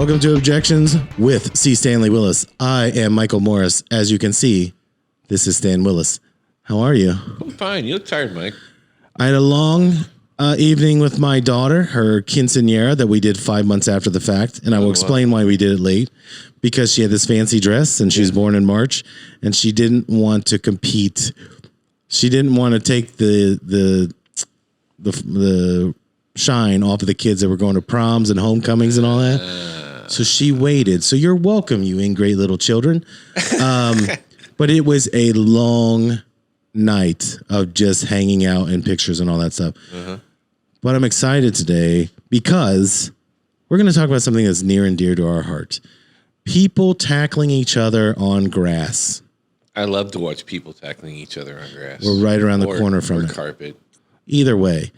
Welcome to Objections with C. Stanley Willis. I am Michael Morris. As you can see, this is Stan Willis. How are you? I'm fine. You look tired, Mike. I had a long evening with my daughter, her quinceañera that we did 5 months after the fact, and I will explain why we did it late. Because she had this fancy dress, and she was born in March, and she didn't want to compete. She didn't want to take the shine off of the kids that were going to proms and homecomings and all that. So she waited. So you're welcome, you ingrate little children. But it was a long night of just hanging out and pictures and all that stuff. Uh-huh. But I'm excited today because we're going to talk about something that's near and dear to our heart. People tackling each other on grass. I love to watch people tackling each other on grass. We're right around the corner from it. Or carpet. Either way.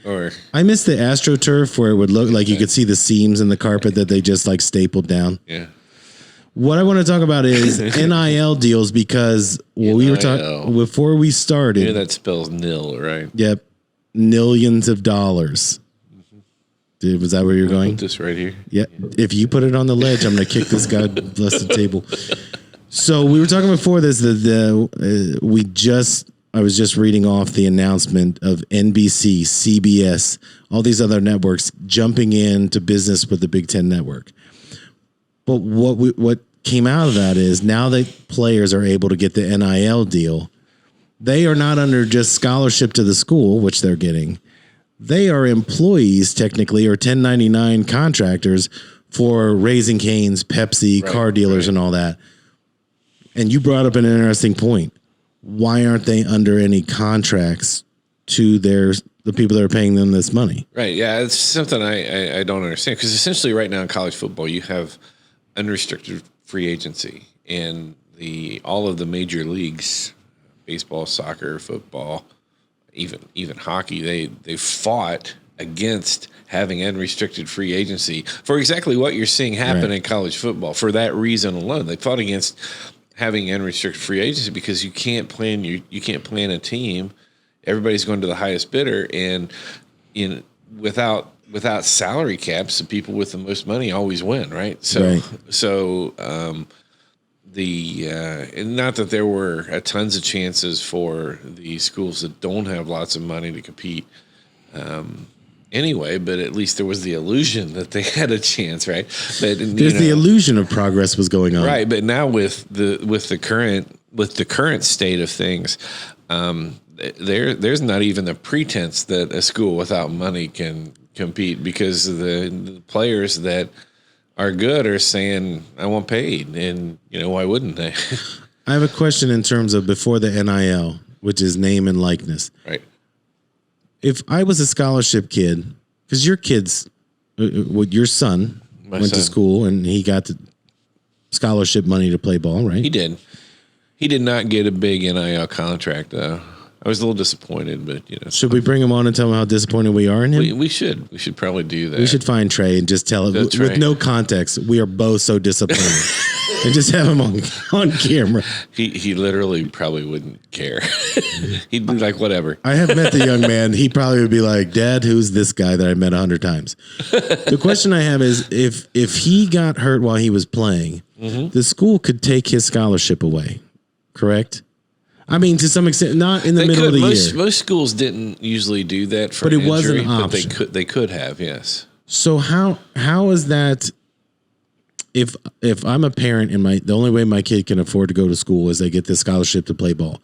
I miss the AstroTurf where it would look like you could see the seams in the carpet that they just like stapled down. Yeah. What I want to talk about is NIL deals because we were talking before we started. Yeah, that spells nil, right? Yep. Millions of dollars. Dude, was that where you're going? Put this right here. Yeah. If you put it on the ledge, I'm going to kick this god blessed table. So we were talking before this I was just reading off the announcement of NBC, CBS, all these other networks jumping into business with the Big Ten Network. But what came out of that is now that players are able to get the NIL deal, they are not under just scholarship to the school, which they're getting. They are employees technically or 1099 contractors for Raising Cane's, Pepsi, car dealers, and all that. And you brought up an interesting point. Why aren't they under any contracts to the people that are paying them this money? Right. Yeah, it's something I don't understand because essentially right now in college football you have unrestricted free agency and all of the major leagues, baseball, soccer, football, even hockey, they fought against having unrestricted free agency for exactly what you're seeing happen in college football. For that reason alone, they fought against having unrestricted free agency because you can't plan a team. Everybody's going to the highest bidder, and without salary caps, the people with the most money always win, right? And not that there were tons of chances for the schools that don't have lots of money to compete. Anyway, but at least there was the illusion that they had a chance, right? But the illusion of progress was going on, right? But now with the current state of things, there's not even a pretense that a school without money can compete because the players that are good are saying, "I want paid," and why wouldn't they? I have a question in terms of before the NIL, which is name and likeness, right? If I was a scholarship kid, because your son went to school and he got the scholarship money to play ball, right? He did. He did not get a big NIL contract, though. I was a little disappointed, but Should we bring him on and tell him how disappointed we are in him? We should. We should probably do that. We should find Trey and just tell him with no context. We are both so disappointed, and just have him on camera. He literally probably wouldn't care. He'd be like, whatever. I have met the young man. He probably would be like, "Dad, who's this guy that I met 100 times?" The question I have is, if he got hurt while he was playing, the school could take his scholarship away, correct? I mean, to some extent, not in the middle of the year. Most schools didn't usually do that for an injury, was an option. But they could have, yes. So how is that? If I'm a parent and the only way my kid can afford to go to school is they get this scholarship to play ball.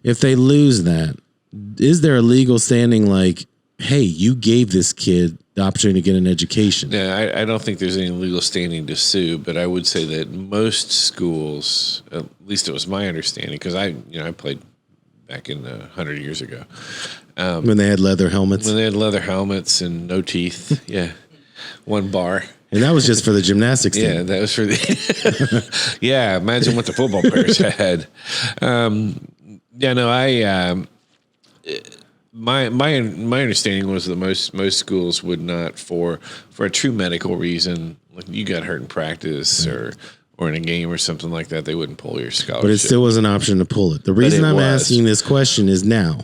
If they lose that, is there a legal standing like, hey, you gave this kid the opportunity to get an education? Yeah, I don't think there's any legal standing to sue, but I would say that most schools, at least it was my understanding, because I played back in 100 years ago. When they had leather helmets? When they had leather helmets and no teeth, yeah. One bar. And that was just for the gymnastics team. Yeah, that was for the... yeah, imagine what the football players had. My understanding was that most schools would not, for a true medical reason, like you got hurt in practice or in a game or something like that, they wouldn't pull your scholarship. But it still was an option to pull it. The reason I'm asking this question is now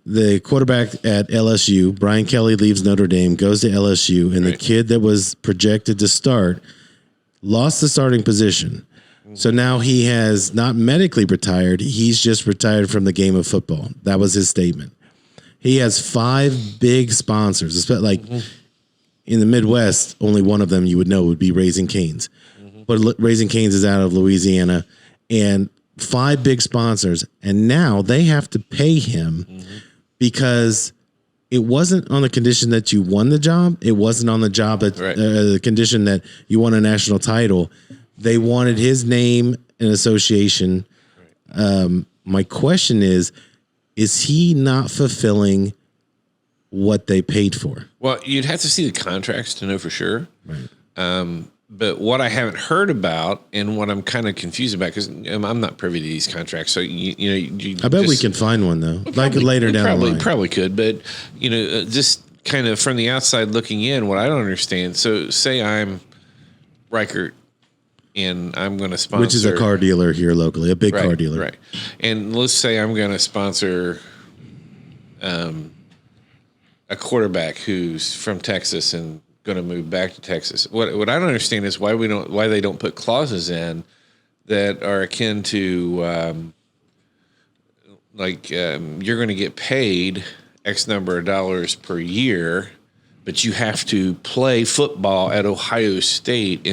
the quarterback at LSU, Brian Kelly, leaves Notre Dame, goes to LSU, and the kid that was projected to start lost the starting position. So now he has not medically retired. He's just retired from the game of football. That was his statement. He has 5 big sponsors. Like in the Midwest, only one of them you would know would be Raising Cane's. But Raising Cane's is out of Louisiana, and 5 big sponsors. And now they have to pay him because it wasn't on the condition that you won the job. It wasn't on the job that the condition that you won a national title. They wanted his name and association. My question is he not fulfilling what they paid for? Well, you'd have to see the contracts to know for sure. Right. But what I haven't heard about and what I'm kind of confused about, because I'm not privy to these contracts. So, I bet we can find one, though, like later down the line. Probably could. But, just kind of from the outside looking in, what I don't understand. So say I'm Reichert and I'm going to sponsor. Which is a car dealer here locally, a big car dealer. Right. And let's say I'm going to sponsor a quarterback who's from Texas and going to move back to Texas. What I don't understand is why they don't put clauses in that are akin to you're going to get paid X number of dollars per year, but you have to play football at Ohio State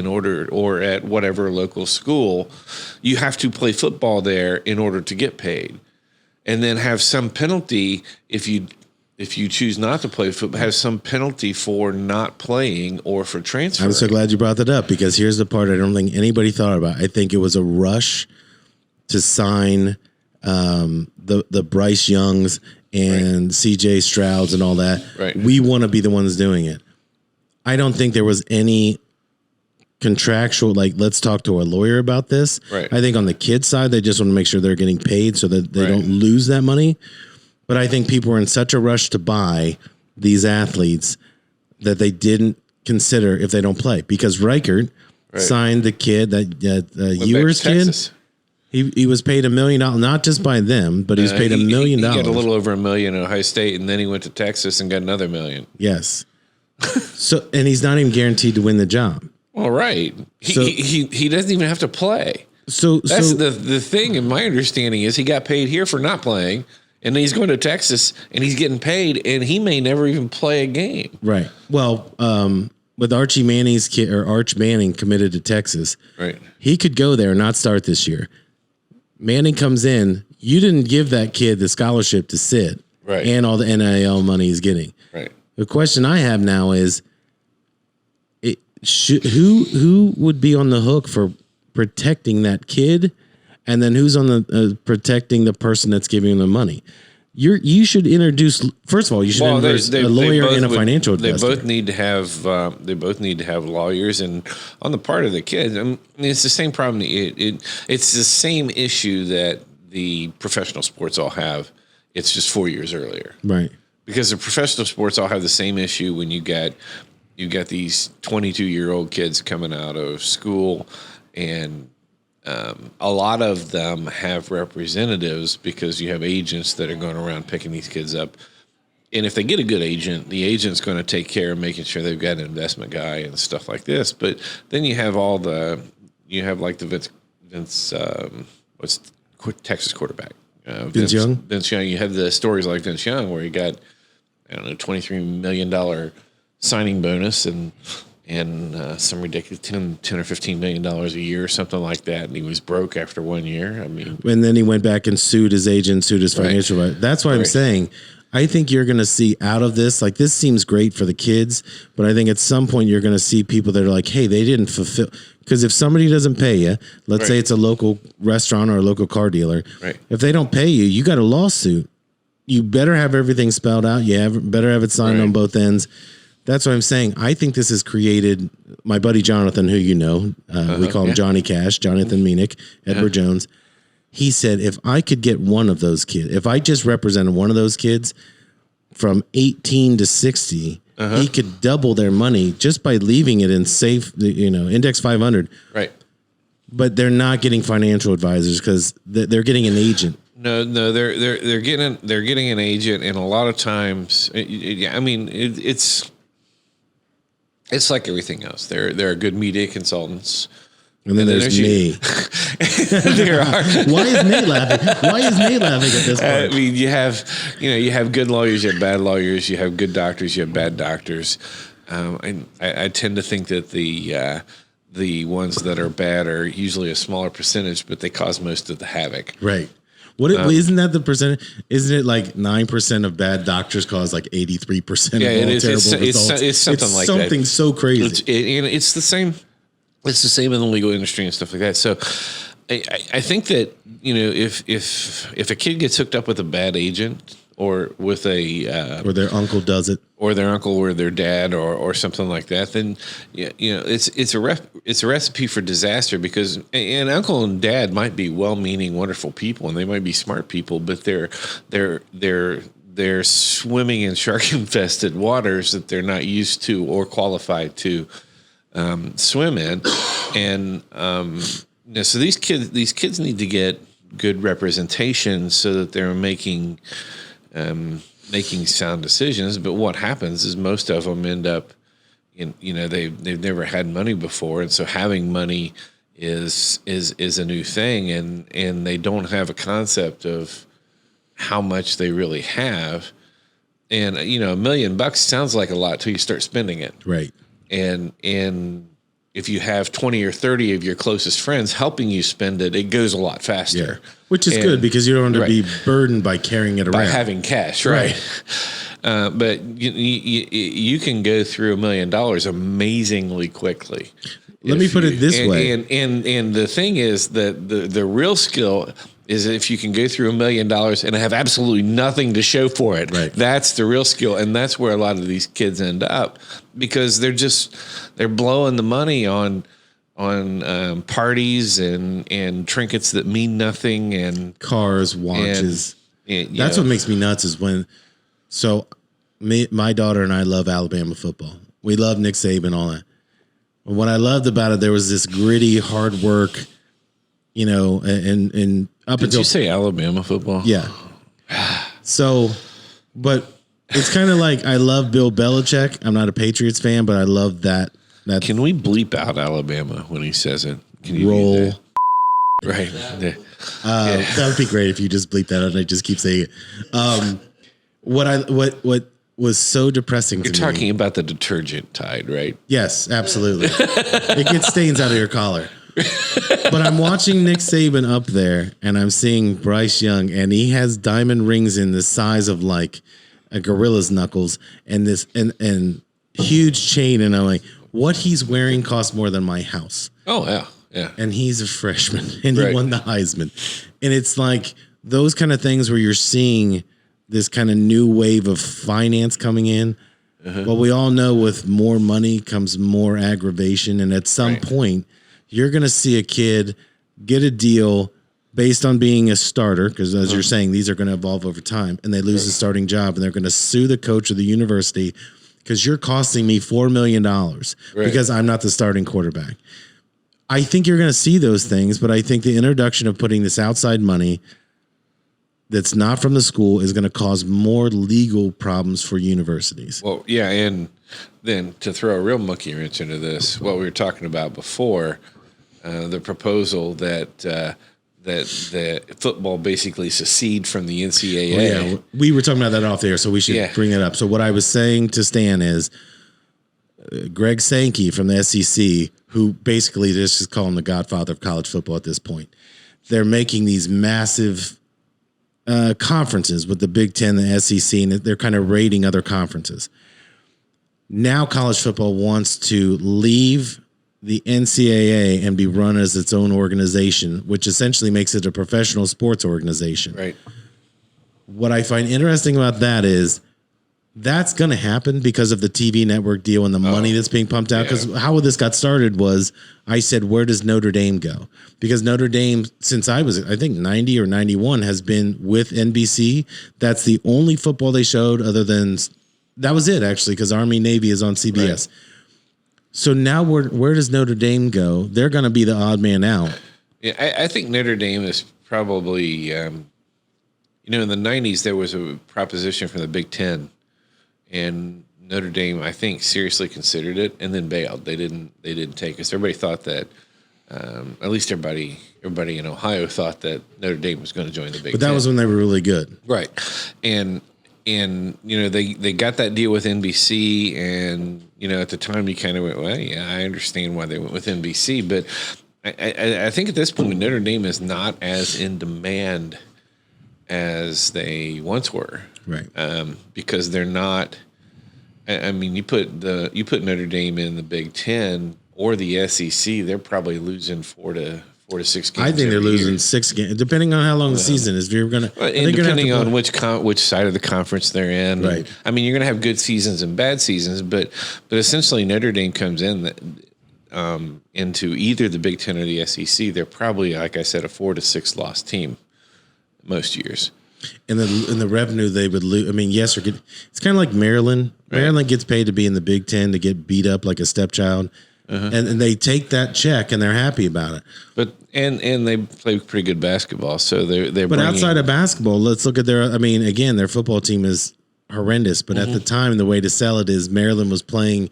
or at whatever local school. You have to play football there in order to get paid, and then have some penalty if you choose not to play football, have some penalty for not playing or for transferring. I'm so glad you brought that up, because here's the part I don't think anybody thought about. I think it was a rush to sign the Bryce Youngs and CJ Strouds and all that. Right. We want to be the ones doing it. I don't think there was any contractual, let's talk to a lawyer about this. Right. I think on the kids' side, they just want to make sure they're getting paid so that they don't lose that money. But I think people were in such a rush to buy these athletes that they didn't consider if they don't play. Because Reichert signed the kid, Ewers kid. He was paid $1 million, not just by them, but he was paid $1 million. He got a little over $1 million in Ohio State, and then he went to Texas and got another $1 million. Yes. And he's not even guaranteed to win the job. All right. He doesn't even have to play. So that's the thing. And my understanding is he got paid here for not playing. And then he's going to Texas, and he's getting paid, and he may never even play a game. Right. Well, with Archie Manning's kid, or Arch Manning committed to Texas, he could go there and not start this year. Manning comes in. You didn't give that kid the scholarship to sit, and all the NIL money he's getting. Right. The question I have now is, who would be on the hook for protecting that kid? And then who's on the protecting the person that's giving them the money? You should introduce. First of all, you should introduce a lawyer and a financial investor. They both need to have lawyers, and on the part of the kid, I mean, it's the same problem. It's the same issue that the professional sports all have. It's just 4 years earlier, right? Because the professional sports all have the same issue when you got these 22-year-old kids coming out of school, and a lot of them have representatives because you have agents that are going around picking these kids up. And if they get a good agent, the agent's going to take care of making sure they've got an investment guy and stuff like this. But then you have the what's Texas quarterback? Vince Young. Vince Young. You have the stories like Vince Young where he got, $23 million signing bonus and some ridiculous $10 or $15 million a year or something like that, and he was broke after 1 year. I mean, and then he went back and sued his agent, sued his financial advisor. That's why I'm saying, I think you're going to see out of this, this seems great for the kids, but I think at some point you're going to see people that are like, hey, they didn't fulfill. Because if somebody doesn't pay you, let's say it's a local restaurant or a local car dealer, if they don't pay you, you got a lawsuit. You better have everything spelled out. Better have it signed on both ends. That's what I'm saying. I think this has created my buddy Jonathan, who we call him Johnny Cash, Jonathan Meanick, Edward Jones. He said, if I could get one of those kids, if I just represented one of those kids from 18 to 60, he could double their money just by leaving it in safe, index 500. Right. But they're not getting financial advisors because they're getting an agent. No, they're getting an agent, and a lot of times, I mean, it's like everything else. There are good media consultants. And then there's me. There are. Why is Nate laughing? Why is Nate laughing at this point? I mean, you have good lawyers, you have bad lawyers, you have good doctors, you have bad doctors. I tend to think that the ones that are bad are usually a smaller percentage, but they cause most of the havoc. Right. Isn't that the percentage? Isn't it like 9% of bad doctors cause like 83% of all terrible results? It's something like that. Something so crazy. It's the same. It's the same in the legal industry and stuff like that. So I think that, if a kid gets hooked up with a bad agent or with or their uncle does it, or their uncle or their dad or something like that, then it's a recipe for disaster, because an uncle and dad might be well-meaning, wonderful people, and they might be smart people, but they're swimming in shark-infested waters that they're not used to or qualified to swim in, and so these kids need to get good representation so that they're making sound decisions. But what happens is most of them end up they've never had money before, and so having money is a new thing, and they don't have a concept of how much they really have. And $1 million sounds like a lot till you start spending it. Right. And if you have 20 or 30 of your closest friends helping you spend it, it goes a lot faster. Yeah. Which is good, because you don't have to be burdened by carrying it around. By having cash, right? But you can go through $1 million amazingly quickly. Let me put it this way. And the thing is that the real skill is if you can go through $1 million and have absolutely nothing to show for it. Right. That's the real skill, and that's where a lot of these kids end up, because they're blowing the money on parties and trinkets that mean nothing, and cars, watches. That's what makes me nuts is when. So, my daughter and I love Alabama football. We love Nick Saban, all that. What I loved about it, there was this gritty, hard work, and up Did until you say Alabama football? Yeah. So, but it's kind of like I love Bill Belichick. I'm not a Patriots fan, but I love that. Can we bleep out Alabama when he says it? Can you roll? Do that? Right. Yeah. That would be great if you just bleep that out and I just keep saying it. What was so depressing to me. You're talking about the detergent Tide, right? Yes, absolutely. It gets stains out of your collar. But I'm watching Nick Saban up there, and I'm seeing Bryce Young, and he has diamond rings in the size of like a gorilla's knuckles, and this and huge chain, and I'm like, what he's wearing costs more than my house. Oh yeah, yeah. And he's a freshman, and he won the Heisman, and it's like those kind of things where you're seeing this kind of new wave of finance coming in. But we all know with more money comes more aggravation, and at some point, you're going to see a kid get a deal based on being a starter, because as you're saying, these are going to evolve over time, and they lose the starting job, and they're going to sue the coach of the university because you're costing me $4 million because I'm not the starting quarterback. I think you're going to see those things, but I think the introduction of putting this outside money that's not from the school is going to cause more legal problems for universities. Well, yeah, and then to throw a real monkey wrench into this, what we were talking about before, the proposal that the football basically secede from the NCAA. Well, yeah, we were talking about that off the air, so we should bring it up. So what I was saying to Stan is Greg Sankey from the SEC, who basically this is calling the godfather of college football at this point. They're making these massive conferences with the Big Ten, the SEC, and they're kind of raiding other conferences. Now college football wants to leave the NCAA and be run as its own organization, which essentially makes it a professional sports organization. Right. What I find interesting about that is that's going to happen because of the TV network deal and the money that's being pumped out. Because how this got started was I said, where does Notre Dame go? Because Notre Dame, since I think 90 or 91, has been with NBC. That's the only football they showed other than that was it, actually, because Army Navy is on CBS. Right. So now where does Notre Dame go? They're going to be the odd man out. Yeah, I think Notre Dame is probably in the 90s, there was a proposition from the Big Ten, and Notre Dame, I think, seriously considered it and then bailed. They didn't take us. Everybody thought that, at least everybody in Ohio thought that Notre Dame was going to join the Big Ten. But that was when they were really good. Right. And they got that deal with NBC, and, at the time you kind of went, well, yeah, I understand why they went with NBC, but I think at this point Notre Dame is not as in demand as they once were. Right. Because they're not. I mean, you put Notre Dame in the Big Ten or the SEC, they're probably losing 4 to 6 games. I think they're losing 6 games, depending on how long the season is. If you're gonna, and depending on which side of the conference they're in. Right. I mean, you're going to have good seasons and bad seasons, but essentially Notre Dame comes in into either the Big Ten or the SEC. They're probably, like I said, a 4 to 6 loss team most years. And the revenue they would lose. I mean, yes, it's kind of like Maryland. Right. Maryland gets paid to be in the Big Ten to get beat up like a stepchild, and they take that check and they're happy about it. But and they play pretty good basketball, so they're. But outside of basketball, let's look at their. I mean, again, their football team is horrendous. But at the time, the way to sell it is Maryland was playing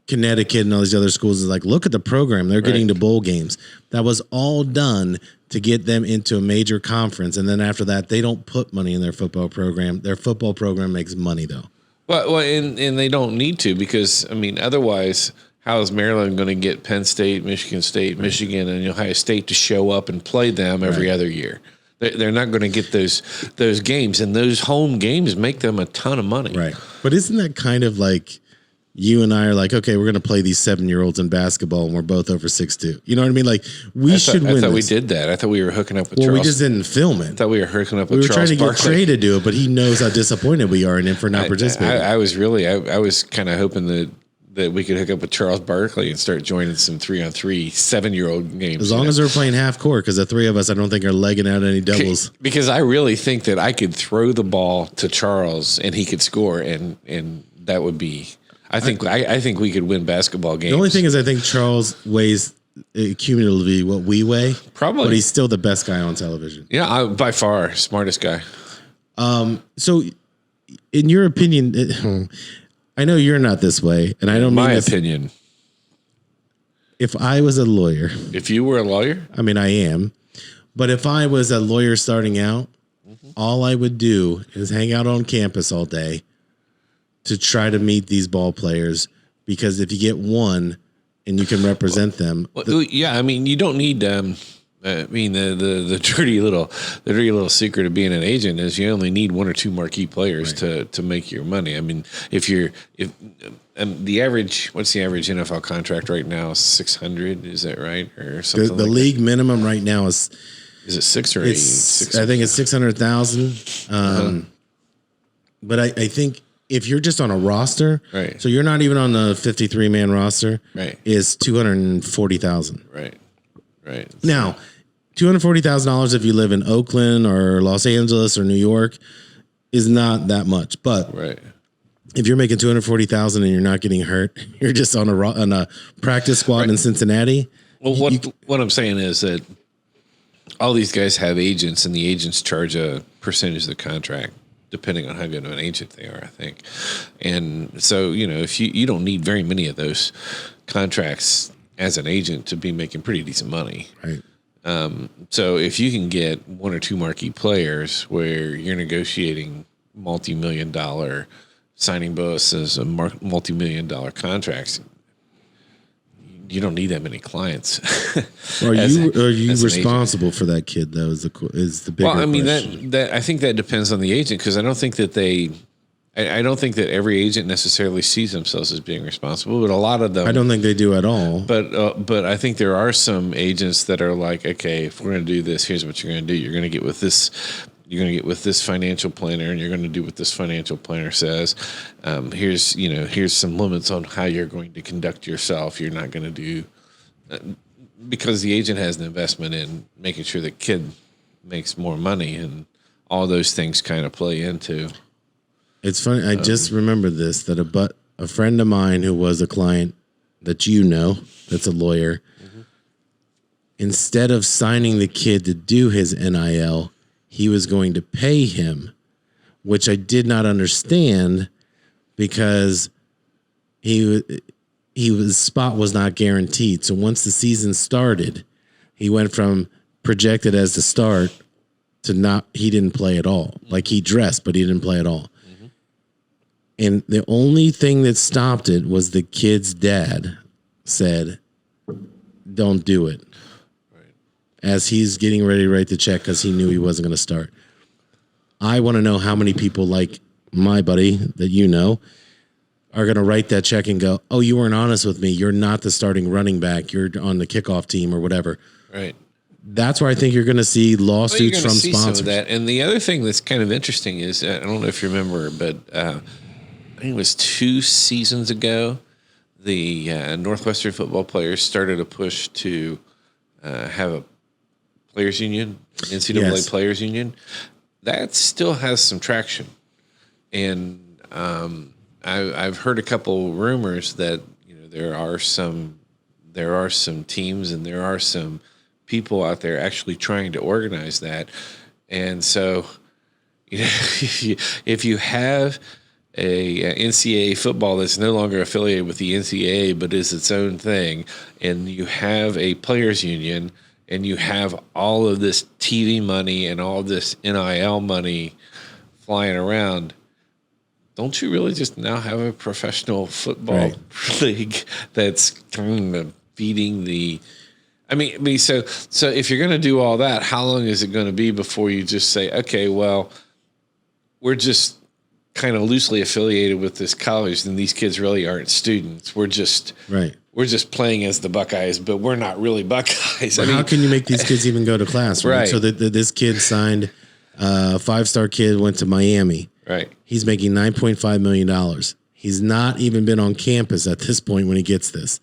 Connecticut and all these other schools. Is like, look at the program; they're getting to bowl games. That was all done to get them into a major conference, and then after that, they don't put money in their football program. Their football program makes money, though. Well, and they don't need to, because, I mean, otherwise, how is Maryland going to get Penn State, Michigan State, Michigan, and Ohio State to show up and play them every other year? They're not going to get those games, and those home games make them a ton of money. Right. But isn't that kind of like you and I are like, okay, we're going to play these 7-year-olds in basketball, and we're both over 6'2". You know what I mean? Like, I thought we did that. I thought we were hooking up with Charles. Charles. We just didn't film it. I thought we were hooking up with Charles. We were trying to get Barkley. Trey to do it, but he knows how disappointed we are in him for not participating. I was kind of hoping that we could hook up with Charles Barkley and start joining some 3-on-3 7-year-old games. As long as we're playing half court, because the three of us, I don't think are legging out any doubles. Because I really think that I could throw the ball to Charles and he could score, and that would be. I think we could win basketball games. The only thing is, I think Charles weighs cumulatively what we weigh. Probably, but he's still the best guy on television. Yeah, by far, smartest guy. So, in your opinion, I know you're not this way, and I don't. My opinion. If I was a lawyer, if you were a lawyer, I mean, I am, but if I was a lawyer starting out, all I would do is hang out on campus all day to try to meet these ball players, because if you get one and you can represent them. Yeah, I mean, you don't need. I mean, the dirty little secret of being an agent is you only need 1 or 2 marquee players to make your money. I mean, if the average, what's the average NFL contract right now? 600, is that right, or something? The league minimum right now is it 6 or 8? I think it's 600,000. But I think if you're just on a roster, right? So you're not even on the 53-man roster, right? Is $240,000, right? Now, $240,000 if you live in Oakland or Los Angeles or New York is not that much, but if you're making $240,000 and you're not getting hurt, you're just on a practice squad in Cincinnati. Well, what I'm saying is that all these guys have agents, and the agents charge a percentage of the contract, depending on how good of an agent they are, I think. And so, if you don't need very many of those contracts as an agent to be making pretty decent money. Right. So if you can get 1 or 2 marquee players where you're negotiating multi-million-dollar signing bonuses and multi-million-dollar contracts, you don't need that many clients. Are you responsible for that kid, though? Is the bigger Well, I mean, question. that I think that depends on the agent, because I don't think that I don't think that every agent necessarily sees themselves as being responsible, but a lot of them. I don't think they do at all. But I think there are some agents that are like, okay, if we're going to do this, here's what you're going to do. You're going to get with this. You're going to get with this financial planner, and you're going to do what this financial planner says. Here's some limits on how you're going to conduct yourself. You're not going to do because the agent has an investment in making sure the kid makes more money, and all those things kind of play into. It's funny. I just remembered this, that a friend of mine who was a client that that's a lawyer, instead of signing the kid to do his NIL, he was going to pay him, which I did not understand because his spot was not guaranteed. So once the season started, he went from projected as the start to he didn't play at all. Like he dressed, but he didn't play at all. Mm-hmm. And the only thing that stopped it was the kid's dad said, don't do it. Right. As he's getting ready to write the check because he knew he wasn't going to start. I want to know how many people like my buddy that you know are going to write that check and go, oh, you weren't honest with me. You're not the starting running back. You're on the kickoff team or whatever. Right. That's where I think you're going to see lawsuits from sponsors. Some of that. And the other thing that's kind of interesting is, I don't know if you remember, but I think it was 2 seasons ago, the Northwestern football players started a push to have a players union, NCAA players union. That still has some traction. And I've heard a couple rumors that there are some teams and there are some people out there actually trying to organize that. And so, if you have a NCAA football that's no longer affiliated with the NCAA but is its own thing, and you have a players union, and you have all of this TV money and all this NIL money flying around, don't you really just now have a professional football league that's kind of feeding the? I mean, so if you're going to do all that, how long is it going to be before you just say, okay, well, we're just kind of loosely affiliated with this college, and these kids really aren't students. We're just playing as the Buckeyes, but we're not really Buckeyes. Well, how can you make these kids even go to class? Right. So this kid signed, a 5-star kid went to Miami. Right. He's making $9.5 million. He's not even been on campus at this point when he gets this.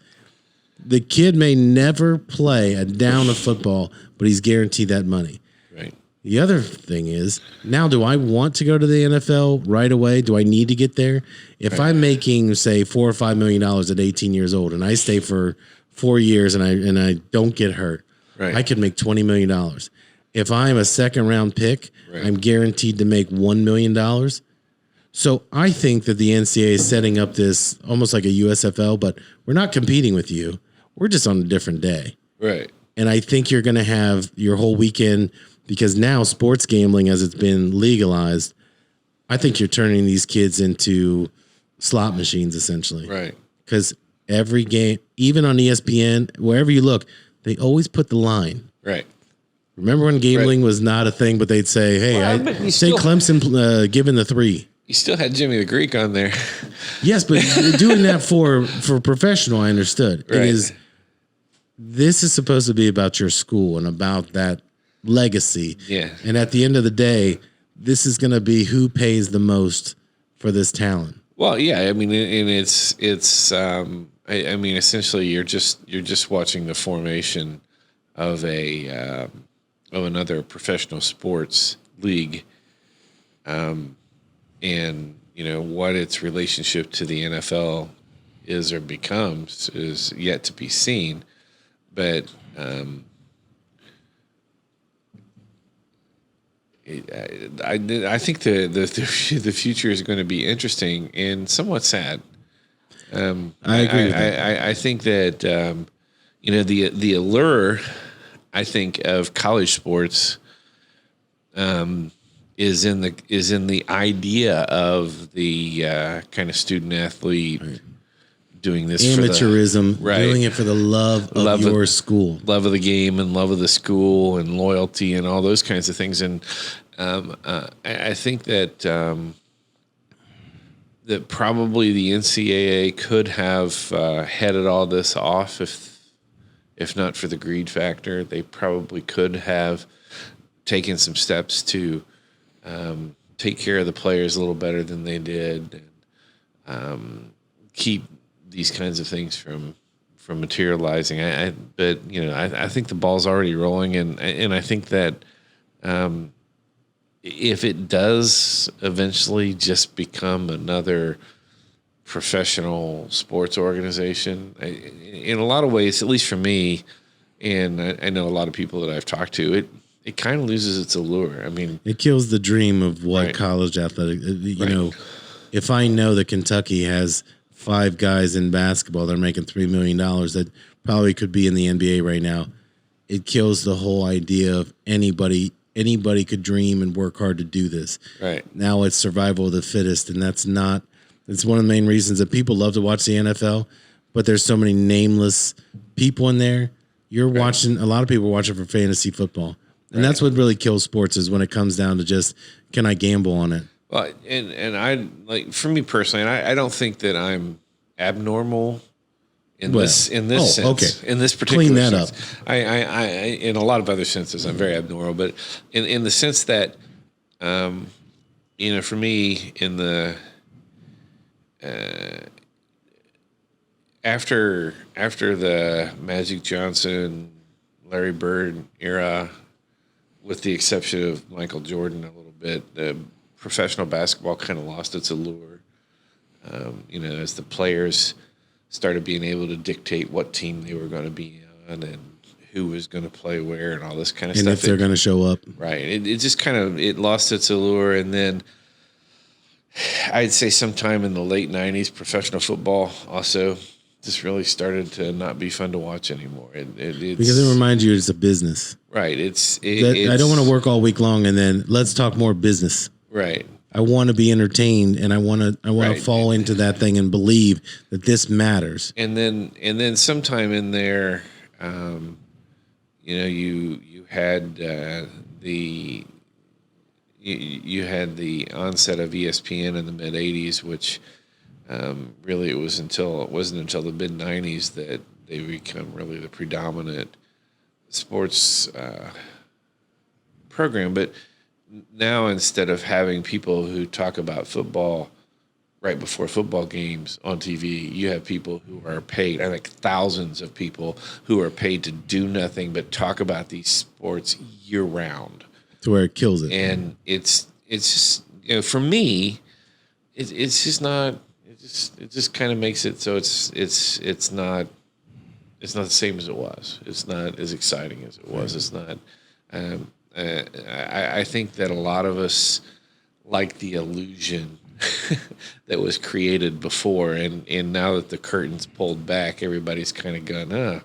The kid may never play a down of football, but he's guaranteed that money. Right. The other thing is, now do I want to go to the NFL right away? Do I need to get there? If I'm making, say, $4 or $5 million at 18 years old, and I stay for 4 years and I don't get hurt, I could make $20 million. If I'm a second round pick, I'm guaranteed to make $1 million. So I think that the NCAA is setting up this almost like a USFL, but we're not competing with you. We're just on a different day. Right. And I think you're going to have your whole weekend, because now sports gambling, as it's been legalized, I think you're turning these kids into slot machines, essentially. Right. Because every game, even on ESPN, wherever you look, they always put the line. Right. Remember when gambling was not a thing, but they'd say, hey, say Clemson given the 3. You still had Jimmy the Greek on there. Yes, but doing that for professional, I understood. Right. This is supposed to be about your school and about that legacy. Yeah. And at the end of the day, this is going to be who pays the most for this talent. Well, yeah. I mean, and it's. I mean, essentially, you're just watching the formation of another professional sports league, and what its relationship to the NFL is or becomes is yet to be seen. But I think the future is going to be interesting and somewhat sad. I agree with that. I think that the allure, I think, of college sports is in the idea of the kind of student athlete. Right. Doing this amateurism, doing it for the love of your school, love of the game, and love of the school, and loyalty, and all those kinds of things. And I think that that probably the NCAA could have headed all this off if not for the greed factor. They probably could have taken some steps to take care of the players a little better than they did, and keep these kinds of things from materializing. I think the ball's already rolling, and I think that if it does eventually just become another professional sports organization, in a lot of ways, at least for me, and I know a lot of people that I've talked to, it kind of loses its allure. I mean, it kills the dream of what Right. college athletic. You Right. know, if I know that Kentucky has 5 guys in basketball that are making $3 million that probably could be in the NBA right now, it kills the whole idea of anybody could dream and work hard to do this. right. Now it's survival of the fittest, and that's not. It's one of the main reasons that people love to watch the NFL, but there's so many nameless people in there. You're watching. A lot of people watch it for fantasy football, and that's what really kills sports is when it comes down to just can I gamble on it. Well, and I like for me personally, and I don't think that I'm abnormal in this sense. Okay. In this particular Clean that sense. up. I in a lot of other senses I'm very abnormal, but in the sense that for me in the after the Magic Johnson, Larry Bird era, with the exception of Michael Jordan a little bit, the professional basketball kind of lost its allure. As the players started being able to dictate what team they were going to be on and who was going to play where and all this kind of And stuff. if they're going to show up, Right. It just kind of it lost its allure, and then I'd say sometime in the late '90s, professional football also just really started to not be fun to watch anymore. It's, because it reminds you it's a business. right. I don't want to work all week long and then let's talk more business. Right. I want to be entertained, and I want to Right. fall into that thing and believe that this matters. And then sometime in there, you had the onset of ESPN in the mid '80s, which really it wasn't until the mid '90s that they become really the predominant sports program. But now, instead of having people who talk about football right before football games on TV, you have people who are paid, I think thousands of people who are paid to do nothing but talk about these sports year round. To where it kills it. And it's just, for me, it's just not, it just kind of makes it so it's not the same as it was. It's not as exciting as it was. It's not, I think that a lot of us like the illusion that was created before, and now that the curtain's pulled back, everybody's kind of gone,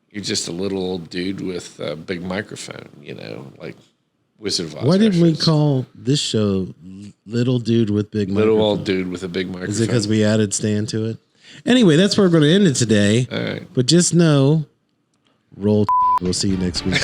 you're just a little old dude with a big microphone, like Wizard of Oz. Why didn't we reference. call this show Little Dude with Big Little Microphone? old dude with a big microphone? Is it because we added Stan to it? Anyway, that's where we're going to end it today. All right. But just know, roll. We'll see you next week.